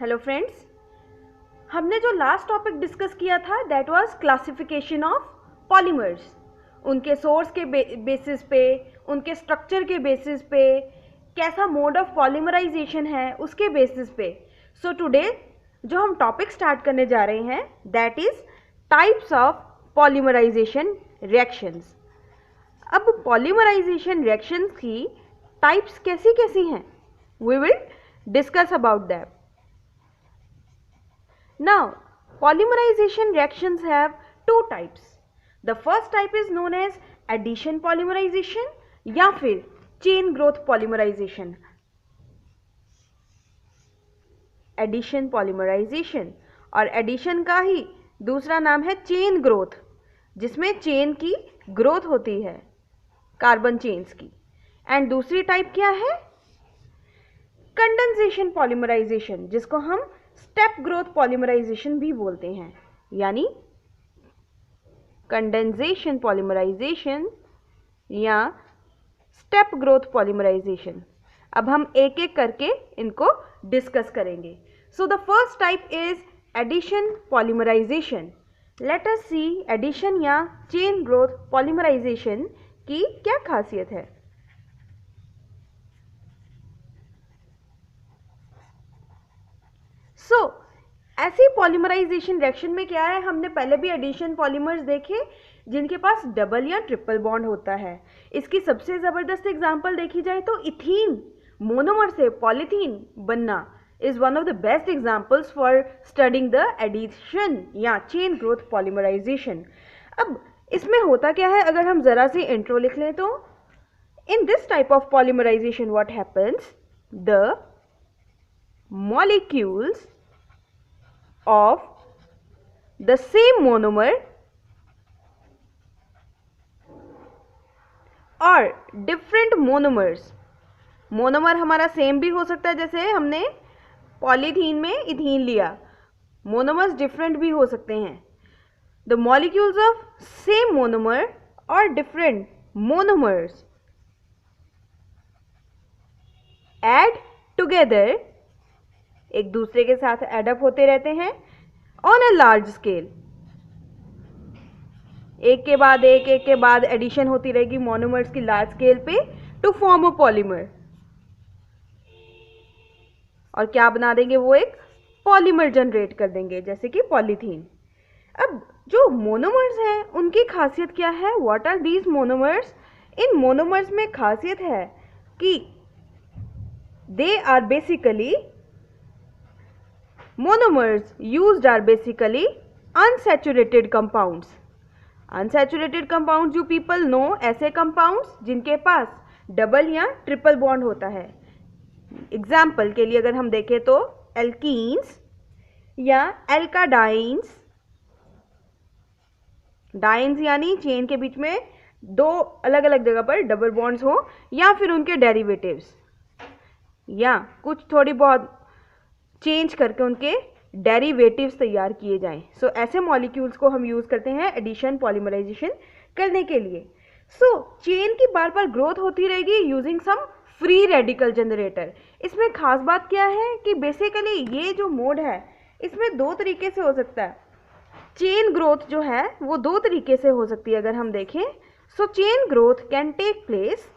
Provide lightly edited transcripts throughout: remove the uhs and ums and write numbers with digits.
Hello friends, हमने जो last topic discuss किया था that was classification of polymers. उनके सोर्स के बेसिस पे, उनके स्ट्रक्चर के बेसिस पे, कैसा मोड ऑफ पॉलीमराइजेशन है उसके बेसिस पे। सो टुडे जो हम टॉपिक स्टार्ट करने जा रहे हैं that is types of polymerization reactions. अब पॉलीमराइजेशन रिएक्शंस की टाइप्स कैसी कैसी हैं, we will discuss about that. Now, polymerization reactions have two types. The first type is known as addition polymerization या फिर chain growth polymerization. Addition polymerization और addition का ही दूसरा नाम है chain growth, जिसमें chain की growth होती है कार्बन चेन्स की। एंड दूसरी टाइप क्या है? कंडेंसेशन पॉलीमराइजेशन, जिसको हम स्टेप ग्रोथ पॉलीमराइजेशन भी बोलते हैं, यानी कंडेंसेशन पॉलीमराइजेशन या स्टेप ग्रोथ पॉलीमराइजेशन। अब हम एक एक करके इनको डिस्कस करेंगे। So the first type is addition polymerization. Let us see addition या चेन ग्रोथ पॉलीमराइजेशन की क्या खासियत है। ऐसी पॉलीमराइजेशन रिएक्शन में क्या है, हमने पहले भी एडिशन पॉलीमर्स देखे जिनके पास डबल या ट्रिपल बॉन्ड होता है। इसकी सबसे ज़बरदस्त एग्जांपल देखी जाए तो इथीन मोनोमर से पॉलीथीन बनना is one of the best examples for studying the addition या चेन ग्रोथ पॉलीमराइजेशन। अब इसमें होता क्या है, अगर हम ज़रा सी इंट्रो लिख लें तो in this type of polymerization what happens, the molecules of the same monomer और different monomers, मोनोमर हमारा सेम भी हो सकता है, जैसे हमने पॉलीथीन में इथीन लिया, मोनोमर्स डिफरेंट भी हो सकते हैं। The molecules of same monomer और डिफरेंट मोनोमर्स एड टुगेदर, एक दूसरे के साथ एडअप होते रहते हैं ऑन अ लार्ज स्केल। एक के बाद एडिशन होती रहेगी मोनोमर्स की लार्ज स्केल पे टू फॉर्म अ पॉलीमर, और क्या बना देंगे, वो एक पॉलीमर जनरेट कर देंगे जैसे कि पॉलीथीन। अब जो मोनोमर्स हैं उनकी खासियत क्या है, व्हाट आर दीज मोनोमर्स? इन मोनोमर्स में खासियत है कि they are basically monomers used are basically unsaturated compounds. Unsaturated compounds you people know, ऐसे compounds जिनके पास डबल या ट्रिपल बॉन्ड होता है। एग्जाम्पल के लिए अगर हम देखें तो एल्कीन्स या एल्काडाइंस। डाइंस यानी चेन के बीच में दो अलग अलग जगह पर डबल बॉन्ड्स हो, या फिर उनके डेरिवेटिव्स, या कुछ थोड़ी बहुत चेंज करके उनके डेरिवेटिव्स तैयार किए जाएं। सो ऐसे मॉलिक्यूल्स को हम यूज़ करते हैं एडिशन पॉलीमराइजेशन करने के लिए। चेन की बार बार ग्रोथ होती रहेगी using some free radical generator. इसमें खास बात क्या है कि बेसिकली ये जो मोड है इसमें दो तरीके से हो सकता है। चेन ग्रोथ जो है वो दो तरीके से हो सकती है अगर हम देखें। Chain growth can take place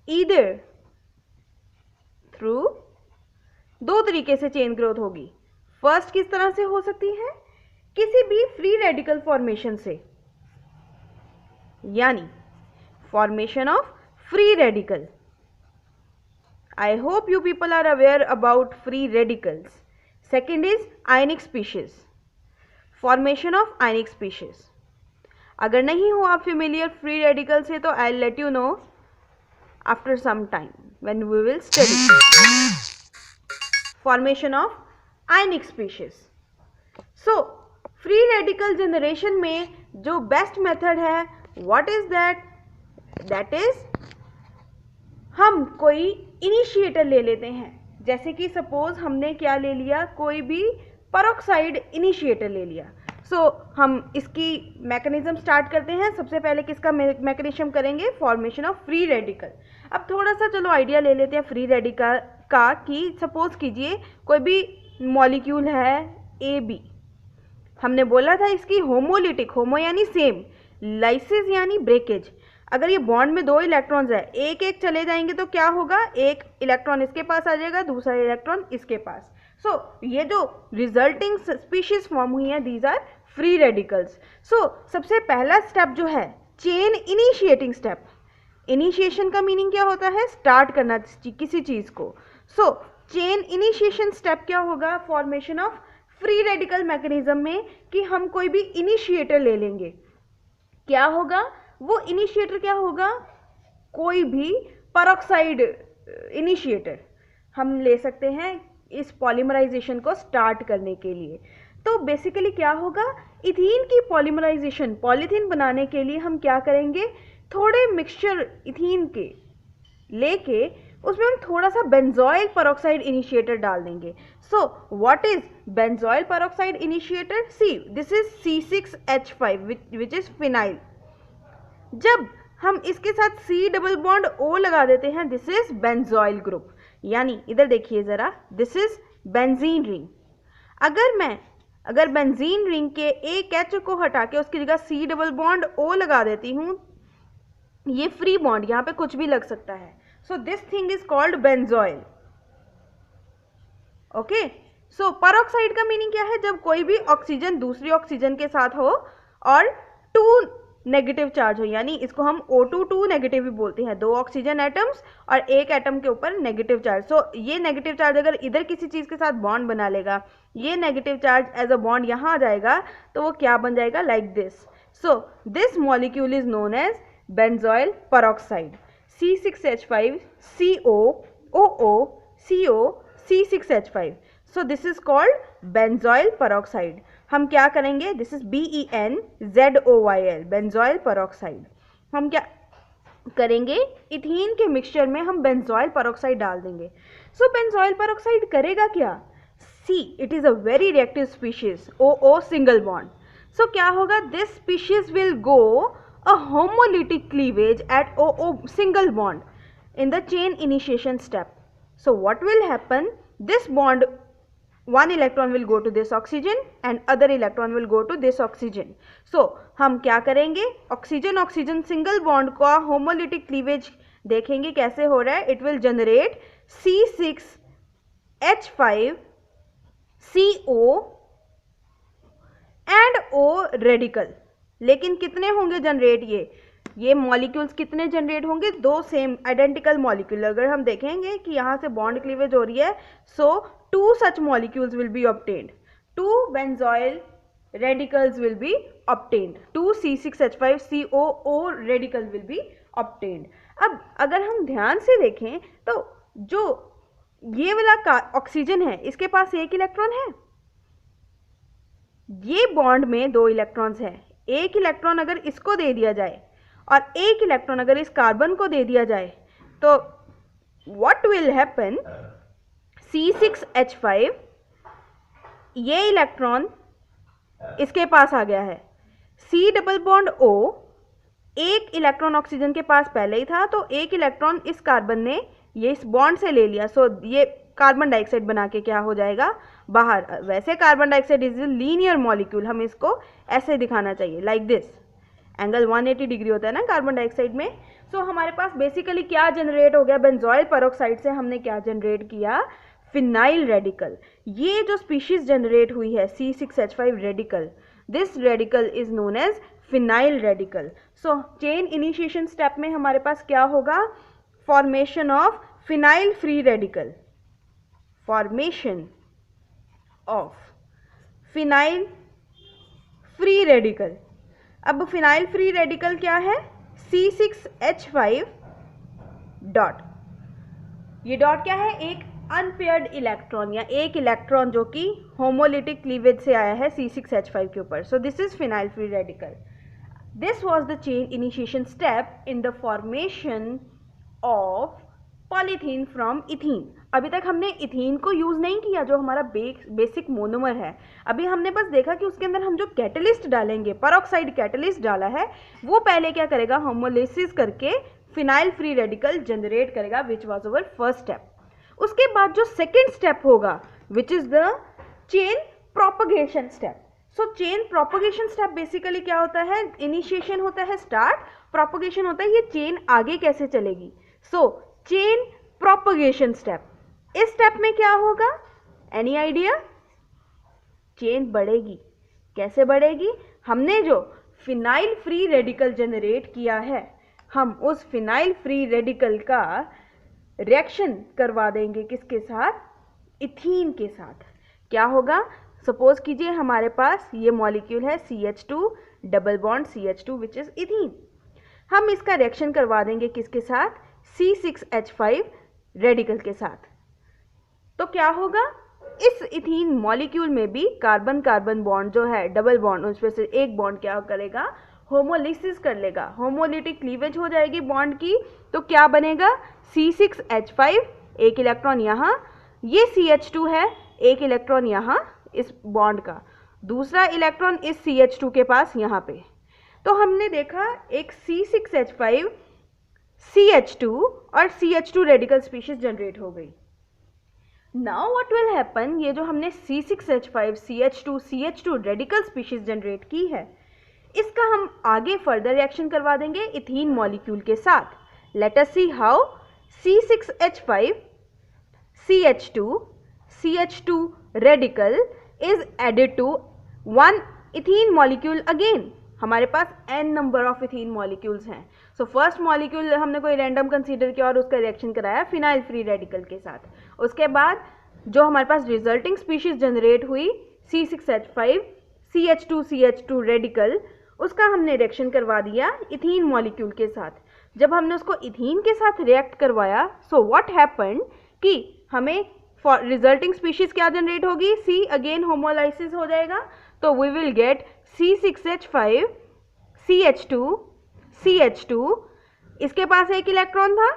either through, दो तरीके से चेन ग्रोथ होगी। फर्स्ट किस तरह से हो सकती है, किसी भी फ्री रेडिकल फॉर्मेशन से, यानी formation of free radical. I hope you people are aware about free radicals. Second is ionic species, formation of ionic species. अगर नहीं हो आप फेमिलियर फ्री रेडिकल से तो I let you know after some time when we will study formation of ionic species. free radical generation में जो best method है what is that? that is हम कोई इनिशिएटर ले लेते हैं, जैसे कि सपोज हमने क्या ले लिया, कोई भी पेरोक्साइड इनिशिएटर ले लिया। हम इसकी मैकेनिज्म स्टार्ट करते हैं। सबसे पहले किसका मैकेनिज्म करेंगे? Formation of free radical. अब थोड़ा सा चलो आइडिया ले लेते हैं फ्री रेडिकल का, कि सपोज कीजिए कोई भी मॉलिक्यूल है ए बी, हमने बोला था इसकी होमोलिटिक, होमो यानी सेम, लाइसिस यानी ब्रेकेज। अगर ये बॉन्ड में दो इलेक्ट्रॉन्स है, एक एक चले जाएंगे तो क्या होगा? एक इलेक्ट्रॉन इसके पास आ जाएगा, दूसरा इलेक्ट्रॉन इसके पास। ये जो रिजल्टिंग स्पीशीज फॉर्म हुई है, दीज आर फ्री रेडिकल्स। सबसे पहला स्टेप जो है चेन इनिशिएटिंग स्टेप। इनिशिएशन का मीनिंग क्या होता है? स्टार्ट करना किसी चीज को। चेन इनिशिएशन स्टेप क्या होगा? Formation of free radical mechanism में कि हम कोई भी इनिशिएटर ले लेंगे। क्या होगा वो इनिशिएटर? क्या होगा? कोई भी पेरोक्साइड इनिशिएटर हम ले सकते हैं इस पॉलीमराइजेशन को स्टार्ट करने के लिए। तो बेसिकली क्या होगा? इथीन की पॉलीमराइजेशन, पॉलीथीन बनाने के लिए हम क्या करेंगे? थोड़े मिक्सचर इथीन के लेके उसमें हम थोड़ा सा बेंजोइल पेरोक्साइड इनिशिएटर डाल देंगे। What is benzoyl peroxide initiator? See this is C6H5 which is phenyl. जब हम इसके साथ C डबल बॉन्ड O लगा देते हैं, दिस इज बेंजोइल ग्रुप। यानी इधर देखिए जरा, दिस इज बेंजीन रिंग। अगर बेंजीन रिंग के एक H को हटा के उसकी जगह C डबल बॉन्ड O लगा देती हूं, ये फ्री बॉन्ड, यहां पे कुछ भी लग सकता है। This thing is called benzoyl. Okay, peroxide का मीनिंग क्या है? जब कोई भी ऑक्सीजन दूसरी ऑक्सीजन के साथ हो और 2 नेगेटिव चार्ज हो, यानी इसको हम O2 नेगेटिव भी बोलते हैं। 2 ऑक्सीजन एटम्स और एक एटम के ऊपर नेगेटिव चार्ज। ये नेगेटिव चार्ज अगर इधर किसी चीज के साथ बॉन्ड बना लेगा, ये negative charge as a bond यहां आ जाएगा, तो वो क्या बन जाएगा? Like this. This molecule is known as benzoyl peroxide. C6H5 CO OO CO C6H5। This is called benzoyl peroxide. हम क्या करेंगे? This is BenZoyl, benzoyl peroxide. हम क्या करेंगे? इथीन के मिक्सचर में हम बेंजोइल पेरोक्साइड डाल देंगे। बेंजोइल पेरोक्साइड करेगा क्या? See, it is a very reactive species, OO single bond. क्या होगा? This species will go a homolytic cleavage at OO single bond in the chain initiation step. What will happen? This bond, one electron will go to this oxygen and other electron will go to this oxygen. हम क्या करेंगे? Oxygen oxygen single bond का homolytic cleavage देखेंगे कैसे हो रहा है। It will generate C6H5 CO and O radical. लेकिन कितने होंगे जनरेट? ये मॉलिक्यूल्स कितने जनरेट होंगे? 2 सेम आइडेंटिकल मॉलिक्यूल। अगर हम देखेंगे कि यहाँ से बॉन्ड क्लीवेज हो रही है, 2 such molecules will be obtained. 2 benzoyl radicals will be obtained. 2 C6H5 COO radical will be obtained. अब अगर हम ध्यान से देखें तो जो ये वाला ऑक्सीजन है, इसके पास एक इलेक्ट्रॉन है। ये बॉन्ड में 2 इलेक्ट्रॉन्स हैं। एक इलेक्ट्रॉन अगर इसको दे दिया जाए और एक इलेक्ट्रॉन अगर इस कार्बन को दे दिया जाए, तो व्हाट विल हैपन? C6H5, ये इलेक्ट्रॉन इसके पास आ गया है, C डबल बॉन्ड O, एक इलेक्ट्रॉन ऑक्सीजन के पास पहले ही था, तो एक इलेक्ट्रॉन इस कार्बन ने ये इस बॉन्ड से ले लिया। ये कार्बन डाइऑक्साइड बना के क्या हो जाएगा? बाहर। वैसे carbon dioxide is a linear molecule, हम इसको ऐसे दिखाना चाहिए, लाइक दिस। एंगल 180 डिग्री होता है ना कार्बन डाइऑक्साइड में। हमारे पास बेसिकली क्या जनरेट हो गया? बेंजोइल पेरोक्साइड से हमने क्या जनरेट किया? Phenyl radical. ये जो स्पीशीज जनरेट हुई है C6H5 radical, this radical is known as phenyl radical. Chain initiation step में हमारे पास क्या होगा? Formation of phenyl free radical. Formation of phenyl free radical. अब फिनाइल फ्री रेडिकल क्या है? C6H5 dot. ये डॉट क्या है? एक अनपेयर्ड इलेक्ट्रॉन या एक इलेक्ट्रॉन जो कि होमोलिटिक क्लीवेज से आया है C6H5 के ऊपर। This is phenyl free radical. This was the chain initiation step in the formation of polythene from ethene. अभी तक हमने इथीन को यूज़ नहीं किया जो हमारा बेसिक मोनोमर है। अभी हमने बस देखा कि उसके अंदर हम जो कैटलिस्ट डालेंगे, पेरोक्साइड कैटलिस्ट डाला है, वो पहले क्या करेगा, होमोलिसिस करके फिनाइल फ्री रेडिकल जनरेट करेगा, which was our first step. उसके बाद जो सेकेंड स्टेप होगा which is the chain propagation step. So chain propagation step basically क्या होता है, इनिशिएशन होता है स्टार्ट, प्रोपगेशन होता है ये चेन आगे कैसे चलेगी। सो चेन प्रोपगेशन स्टेप, इस स्टेप में क्या होगा, एनी आइडिया? चेन बढ़ेगी। कैसे बढ़ेगी? हमने जो फिनाइल फ्री रेडिकल जनरेट किया है, हम उस फिनाइल फ्री रेडिकल का रिएक्शन करवा देंगे किसके साथ, इथीन के साथ। क्या होगा, सपोज कीजिए हमारे पास ये मॉलिक्यूल है CH2 double bond CH2 which is ethene. हम इसका रिएक्शन करवा देंगे किसके साथ, C6H5 रेडिकल के साथ। तो क्या होगा, इस इथीन मॉलिक्यूल में भी कार्बन कार्बन बॉन्ड जो है डबल बॉन्ड, उसमें से एक बॉन्ड क्या करेगा, होमोलिसिस कर लेगा, होमोलिटिक क्लीवेज हो जाएगी बॉन्ड की। तो क्या बनेगा, C6H5, एक इलेक्ट्रॉन यहाँ, ये CH2 है, एक इलेक्ट्रॉन यहाँ इस बॉन्ड का, दूसरा इलेक्ट्रॉन इस CH2 के पास यहाँ पे। तो हमने देखा एक C6H5 CH2 और CH2 रेडिकल स्पीशीज जनरेट हो गई। नाउ व्हाट विल हैपन, ये जो हमने C6H5 CH2 CH2 radical species generate की है, इसका हम आगे फर्दर रिएक्शन करवा देंगे इथीन मॉलिक्यूल के साथ। Let us see how C6H5 CH2 radical is added to one ethene molecule again. हमारे पास n number of ethene molecules हैं। सो फर्स्ट मॉलिक्यूल हमने कोई रैंडम कंसीडर किया और उसका रिएक्शन कराया फिनाइल फ्री रेडिकल के साथ। उसके बाद जो हमारे पास रिजल्टिंग स्पीशीज जनरेट हुई C6H5 CH2 रेडिकल, उसका हमने रिएक्शन करवा दिया इथीन मॉलिक्यूल के साथ। जब हमने उसको इथीन के साथ रिएक्ट करवाया, सो व्हाट हैपेंड कि हमें रिजल्टिंग स्पीशीज क्या जनरेट होगी, C अगेन होमोलाइसिस हो जाएगा, तो we will get C6H5 CH2 इसके पास एक इलेक्ट्रॉन था,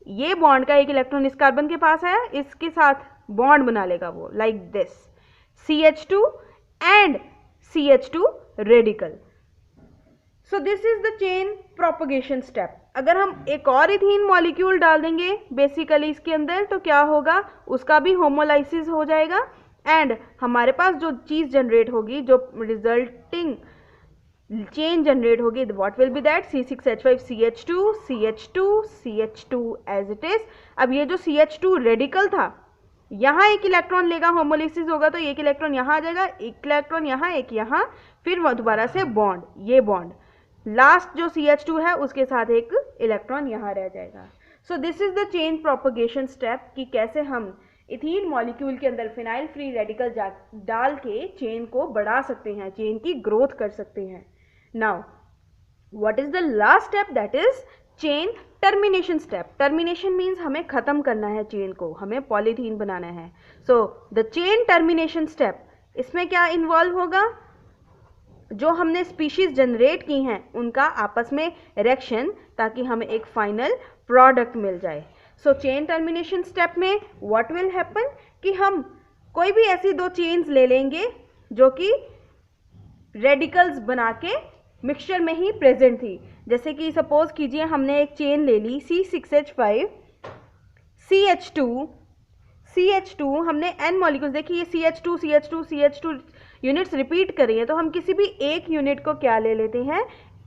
ये बॉन्ड का एक इलेक्ट्रॉन इस कार्बन के पास आया, इसके साथ बॉन्ड बना लेगा वो like this, CH2 and CH2 radical. So this is the chain propagation step. अगर हम एक और इथीन मॉलिक्यूल डाल देंगे बेसिकली इसके अंदर, तो क्या होगा, उसका भी होमोलाइसिस हो जाएगा एंड हमारे पास जो चीज़ जनरेट होगी, जो रिजल्टिंग चेन जनरेट होगी, what will be that, C6H5 CH2 as it is. अब ये जो CH2 रेडिकल था, यहाँ एक इलेक्ट्रॉन लेगा, होमोलिसिस होगा तो एक इलेक्ट्रॉन यहाँ आ जाएगा, एक इलेक्ट्रॉन यहाँ, एक यहाँ, फिर दोबारा से बॉन्ड, ये बॉन्ड, लास्ट जो CH2 है उसके साथ एक इलेक्ट्रॉन यहाँ रह जाएगा। So this is the chain propagation step, कि कैसे हम इथीन मॉलिक्यूल के अंदर फिनाइल फ्री रेडिकल डाल के चेन को बढ़ा सकते हैं, चेन की ग्रोथ कर सकते हैं। Now what is the last step, that is chain termination step. Termination means हमें खत्म करना है चेन को, हमें पॉलीथीन बनाना है। So the chain termination step, इसमें क्या इन्वॉल्व होगा, जो हमने स्पीशीज जनरेट की हैं उनका आपस में रिएक्शन, ताकि हमें एक फाइनल प्रोडक्ट मिल जाए। सो चेन टर्मिनेशन स्टेप में व्हाट विल हैपन, कि हम कोई भी ऐसी दो चेन्स ले लेंगे जो कि रेडिकल्स बना के मिक्सचर में ही प्रेजेंट थी। जैसे कि सपोज कीजिए हमने एक चेन ले ली C6H5 CH2 हमने n मॉलिक्यूल्स देखी, ये CH2 यूनिट्स रिपीट कर रही हैं, तो हम किसी भी एक यूनिट को क्या ले लेते हैं,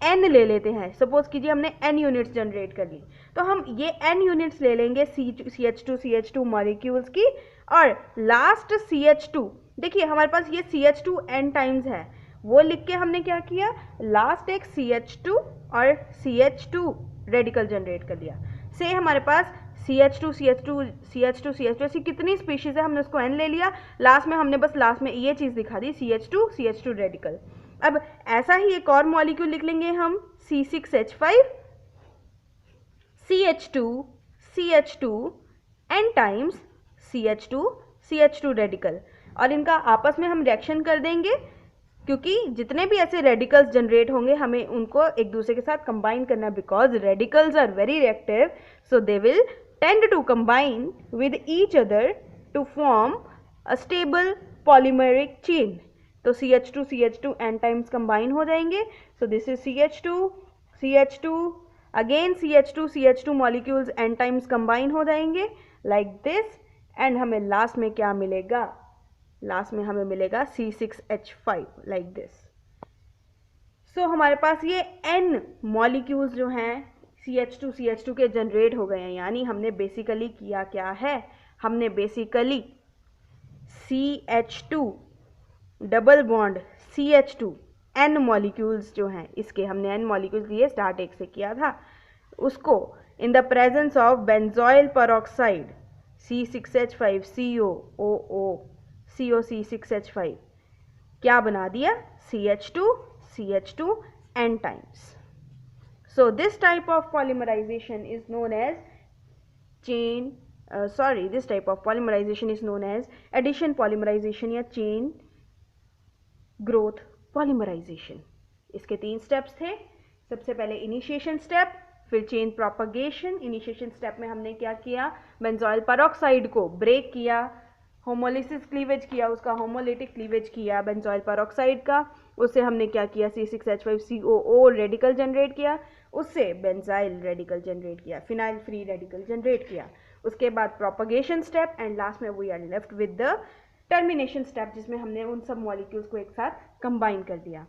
n ले लेते हैं। सपोज कीजिए हमने n यूनिट्स जनरेट कर ली, तो हम ये n यूनिट्स ले लेंगे CH2 मॉलिक्यूल्स की, और लास्ट CH2, देखिए हमारे पास ये CH2 n टाइम्स है, वो लिख के हमने क्या किया, लास्ट एक CH2 और CH2 रेडिकल जनरेट कर लिया। से हमारे पास CH2 ऐसी कितनी स्पीशीज है, हमने उसको n ले लिया, लास्ट में हमने बस लास्ट में ये चीज़ दिखा दी CH2 रेडिकल। अब ऐसा ही एक और मॉलिक्यूल लिख लेंगे हम C6H5 CH2 n times CH2 radical, और इनका आपस में हम रिएक्शन कर देंगे, क्योंकि जितने भी ऐसे रेडिकल्स जनरेट होंगे हमें उनको एक दूसरे के साथ कंबाइन करना है, because radicals are very reactive, so they will tend to combine with each other to form a stable polymeric chain. तो CH2 CH2 n times combine हो जाएंगे. So this is CH2 CH2 again CH2 CH2 molecules n times combine हो जाएंगे like this. And हमें last में क्या मिलेगा? Last में हमें मिलेगा C6H5 like this. सो हमारे पास ये n मॉलिक्यूल्स जो हैं CH2 के जनरेट हो गए हैं. यानी हमने बेसिकली किया क्या है? हमने basically CH2 double bond CH2 n molecules जो हैं इसके हमने n मॉलिक्यूल्स लिए, स्टार्ट एक से किया था, उसको in the presence of benzoyl peroxide C6H5 COOO COC6H5 क्या बना दिया? CH2 n times. So this type of polymerization is known as this type of polymerization is known as addition polymerization या chain growth polymerization. इसके 3 steps थे. सबसे पहले initiation step, फिर chain propagation. Initiation step में हमने क्या किया? बेंजोइल पेरोक्साइड को ब्रेक किया, होमोलिसिस क्लीवेज किया, उसका होमोलिटिक क्लीवेज किया बेंजोइल पेरोक्साइड का. उससे हमने क्या किया? C6H5 COO रेडिकल जनरेट किया, उससे बेंजाइल रेडिकल जनरेट किया, फिनाइल फ्री रेडिकल जनरेट किया. उसके बाद प्रोपगेशन स्टेप एंड लास्ट में we are left with the termination step जिसमें हमने उन सब मॉलिक्यूल्स को एक साथ कंबाइन कर दिया.